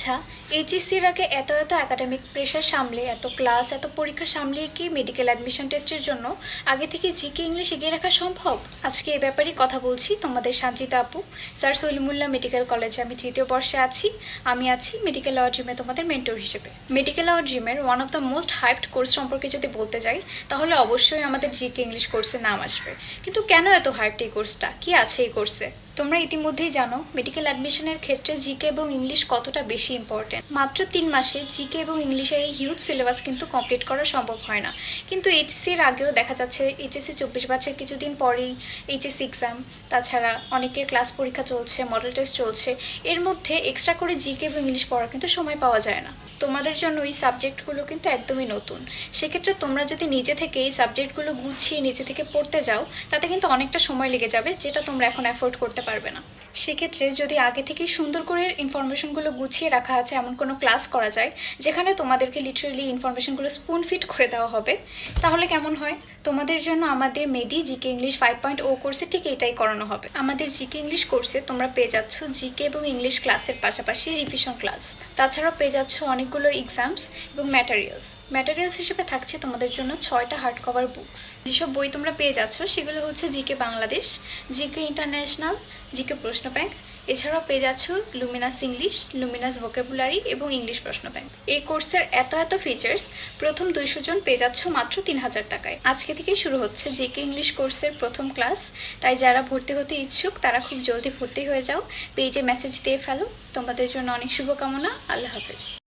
আচ্ছা, এইচএসসির আগে এত এত একাডেমিক প্রেশার সামলে, এত ক্লাস, এত পরীক্ষা সামলিয়ে কি মেডিকেল অ্যাডমিশন টেস্টের জন্য আগে থেকে জিকে ইংলিশ এগিয়ে রাখা সম্ভব? আজকে এ ব্যাপারেই কথা বলছি তোমাদের সানজিদা আপু। স্যার সলিমুল্লাহ মেডিকেল কলেজে আমি তৃতীয় বর্ষে আছি। আমি আছি মেডিকেল লও ড্রিমে তোমাদের মেন্টর হিসেবে। মেডিকেল লও ড্রিমের one of the most hyped course সম্পর্কে যদি বলতে যাই, তাহলে অবশ্যই আমাদের জিকে ইংলিশ কোর্সের নাম আসবে। কিন্তু কেন এত হাইপড এই কোর্সটা? কি আছে এই কোর্সে? তোমরা ইতিমধ্যেই জানো মেডিকেল অ্যাডমিশনের ক্ষেত্রে জিকে এবং ইংলিশ কতটা বেশি ইম্পর্টেন্ট। মাত্র 3 মাসে জিকে এবং ইংলিশের এই হিউজ সিলেবাস কিন্তু কমপ্লিট করা সম্ভব হয় না। কিন্তু এইচএসসির আগেও দেখা যাচ্ছে এইচএসসি 24 ব্যাচের কিছুদিন পরেই এইচএসসি এক্সাম, তাছাড়া অনেকের ক্লাস পরীক্ষা চলছে, মডেল টেস্ট চলছে, এর মধ্যে এক্সট্রা করে জিকে এবং ইংলিশ পড়ার কিন্তু সময় পাওয়া যায় না। তোমাদের জন্য এই সাবজেক্টগুলো কিন্তু একদমই নতুন। সেক্ষেত্রে তোমরা যদি নিজে থেকে এই সাবজেক্টগুলো গুছিয়ে নিজে থেকে পড়তে যাও, তাতে কিন্তু অনেকটা সময় লেগে যাবে, যেটা তোমরা এখন অ্যাফোর্ড করতে পারবে না। সেক্ষেত্রে যদি আগে থেকে সুন্দর করে ইনফরমেশনগুলো গুছিয়ে রাখা আছে এমন কোনো ক্লাস করা যায়, যেখানে তোমাদেরকে লিটারেলি ইনফরমেশনগুলো স্পুন ফিট করে দেওয়া হবে, তাহলে কেমন হয়? তোমাদের জন্য আমাদের মেডি জিকে ইংলিশ 5.0 কোর্সে ঠিক এটাই করানো হবে। আমাদের জিকে ইংলিশ কোর্সে তোমরা পেয়ে যাচ্ছ জিকে এবং ইংলিশ ক্লাসের পাশাপাশি রিভিশন ক্লাস, তাছাড়াও পেয়ে যাচ্ছ অনেকগুলো এক্সামস এবং ম্যাটেরিয়ালস হিসেবে থাকছে তোমাদের জন্য 6টা হার্ড কভার বুকস। যেসব বই তোমরা পেয়ে যাচ্ছ সেগুলো হচ্ছে GK Bangladesh, GK international, GK প্রশ্ন ব্যাংক, এছাড়াও পেয়ে যাচ্ছ লুমিনাস ইংলিশ, লুমিনাস ভোকাবুলারি এবং ইংলিশ প্রশ্ন ব্যাংক। এই কোর্সের এত এত ফিচার্স প্রথম 200 জন পেয়ে যাচ্ছ মাত্র 3000 টাকায়। আজকে থেকেই শুরু হচ্ছে জিকে ইংলিশ কোর্সের প্রথম ক্লাস, তাই যারা ভর্তি হতে ইচ্ছুক তারা খুব জলদি ভর্তি হয়ে যাও, পেজে মেসেজ দিয়ে ফেলো। তোমাদের জন্য অনেক শুভকামনা। আল্লাহ হাফেজ।